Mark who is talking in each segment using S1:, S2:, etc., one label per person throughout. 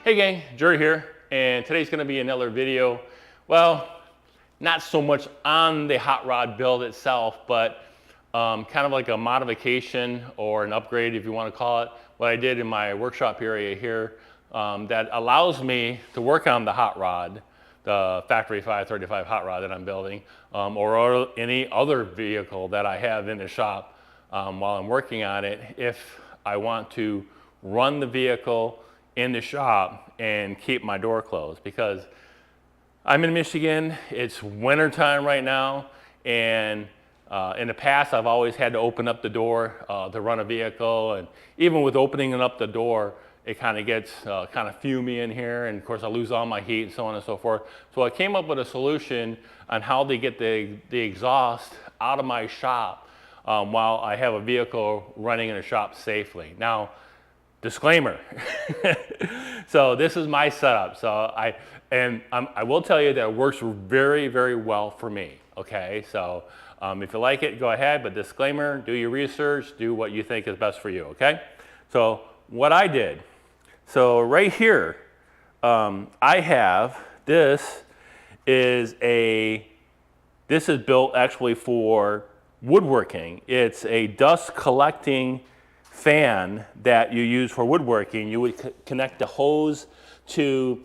S1: Hey gang, Jerry here, and today's gonna be another video. Well, not so much on the hot rod build itself, but kind of like a modification or an upgrade, if you want to call it, what I did in my workshop area here that allows me to work on the hot rod, the Factory 535 hot rod that I'm building, or any other vehicle that I have in the shop while I'm working on it, if I want to run the vehicle in the shop and keep my door closed. Because I'm in Michigan, it's winter time right now, and in the past I've always had to open up the door to run a vehicle, and even with opening up the door it kind of gets kind of fumey in here, and of course I lose all my heat and so on and so forth. So I came up with a solution on how to get the exhaust out of my shop while I have a vehicle running in a shop safely. Now, disclaimer, so this is my setup. So I will tell you that it works very, very well for me, okay? So if you like it, go ahead, but disclaimer, do your research, do what you think is best for you, okay? So what I did, so right here, I have, this is built actually for woodworking. It's a dust collecting fan that you use for woodworking. You would connect the hose to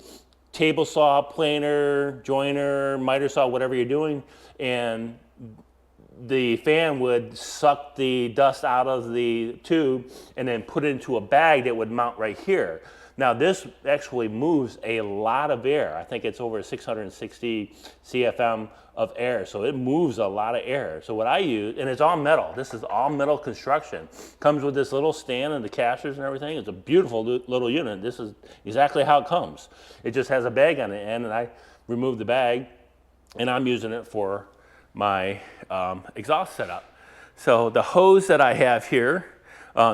S1: table saw, planer, joiner, miter saw, whatever you're doing, and the fan would suck the dust out of the tube and then put it into a bag that would mount right here. Now this actually moves a lot of air. I think it's over 660 CFM of air, so it moves a lot of air. So what I use, and it's all metal, this is all metal construction. Comes with this little stand and the casters and everything. It's a beautiful little unit. This is exactly how it comes. It just has a bag on the end, and I remove the bag, and I'm using it for my exhaust setup. So the hose that I have here,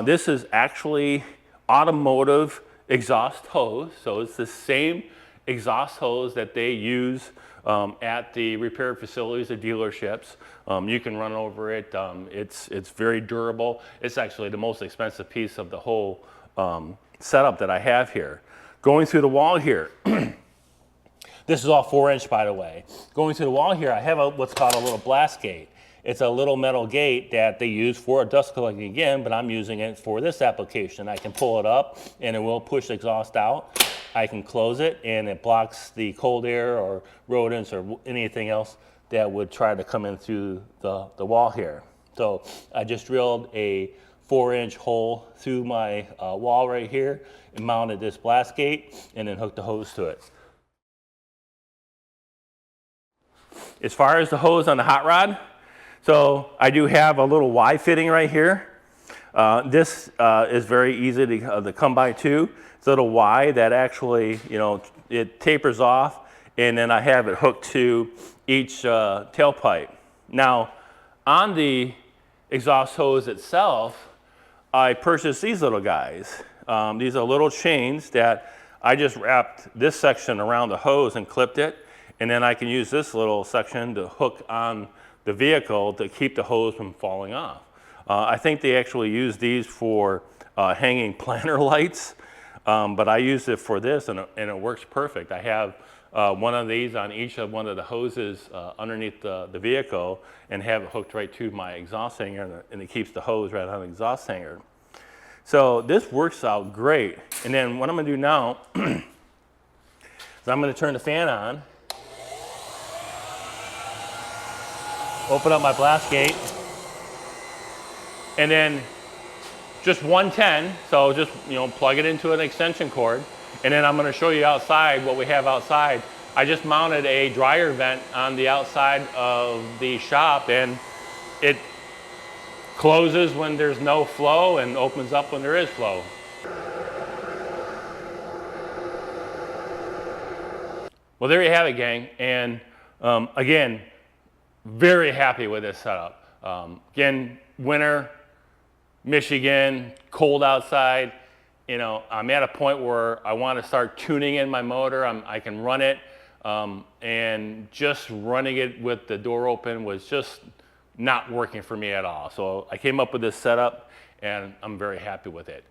S1: this is actually automotive exhaust hose. So it's the same exhaust hose that they use at the repair facilities, the dealerships. You can run over it. It's very durable. It's actually the most expensive piece of the whole setup that I have here. Going through the wall here, this is all 4-inch, by the way. Going through the wall here, I have what's called a little blast gate. It's a little metal gate that they use for dust collecting again, but I'm using it for this application. I can pull it up and it will push the exhaust out. I can close it and it blocks the cold air or rodents or anything else that would try to come in through the wall here. So I just drilled a 4-inch hole through my wall right here and mounted this blast gate and then hooked the hose to it. As far as the hose on the hot rod, so I do have a little Y fitting right here. This is very easy to come by too. It's a little Y that actually, you know, it tapers off, and then I have it hooked to each tailpipe. Now, on the exhaust hose itself, I purchased these little guys. These are little chains that I just wrapped this section around the hose and clipped it, and then I can use this little section to hook on the vehicle to keep the hose from falling off. I think they actually use these for hanging planter lights, but I use it for this, and it works perfect. I have one of these on each of one of the hoses underneath the vehicle and have it hooked right to my exhaust hanger, and it keeps the hose right on the exhaust hanger. So this works out great. And then what I'm gonna do now is I'm gonna turn the fan on, open up my blast gate, and then just 110, so just, you know, plug it into an extension cord, and then I'm going to show you outside what we have outside. I just mounted a dryer vent on the outside of the shop, and it closes when there's no flow and opens up when there is flow. Well, there you have it, gang, and again, very happy with this setup. Again, winter, Michigan, cold outside. You know, I'm at a point where I want to start tuning in my motor. I can run it, and just running it with the door open was just not working for me at all. So I came up with this setup, and I'm very happy with it.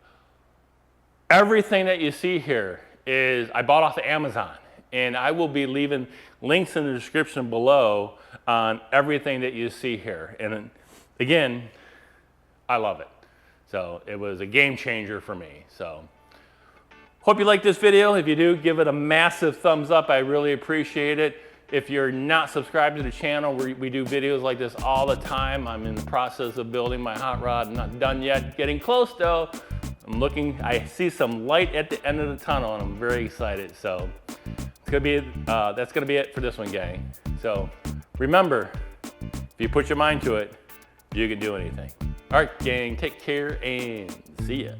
S1: Everything that you see here is I bought off of Amazon, and I will be leaving links in the description below on everything that you see here. And again, I love it. So it was a game changer for me. So hope you like this video. If you do, give it a massive thumbs up. I really appreciate it. If you're not subscribed to the channel, we do videos like this all the time. I'm in the process of building my hot rod. I'm not done yet. Getting close though. I see some light at the end of the tunnel, and I'm very excited. So it's gonna be, that's gonna be it for this one, gang. So remember, if you put your mind to it, you can do anything. All right, gang, take care and see ya.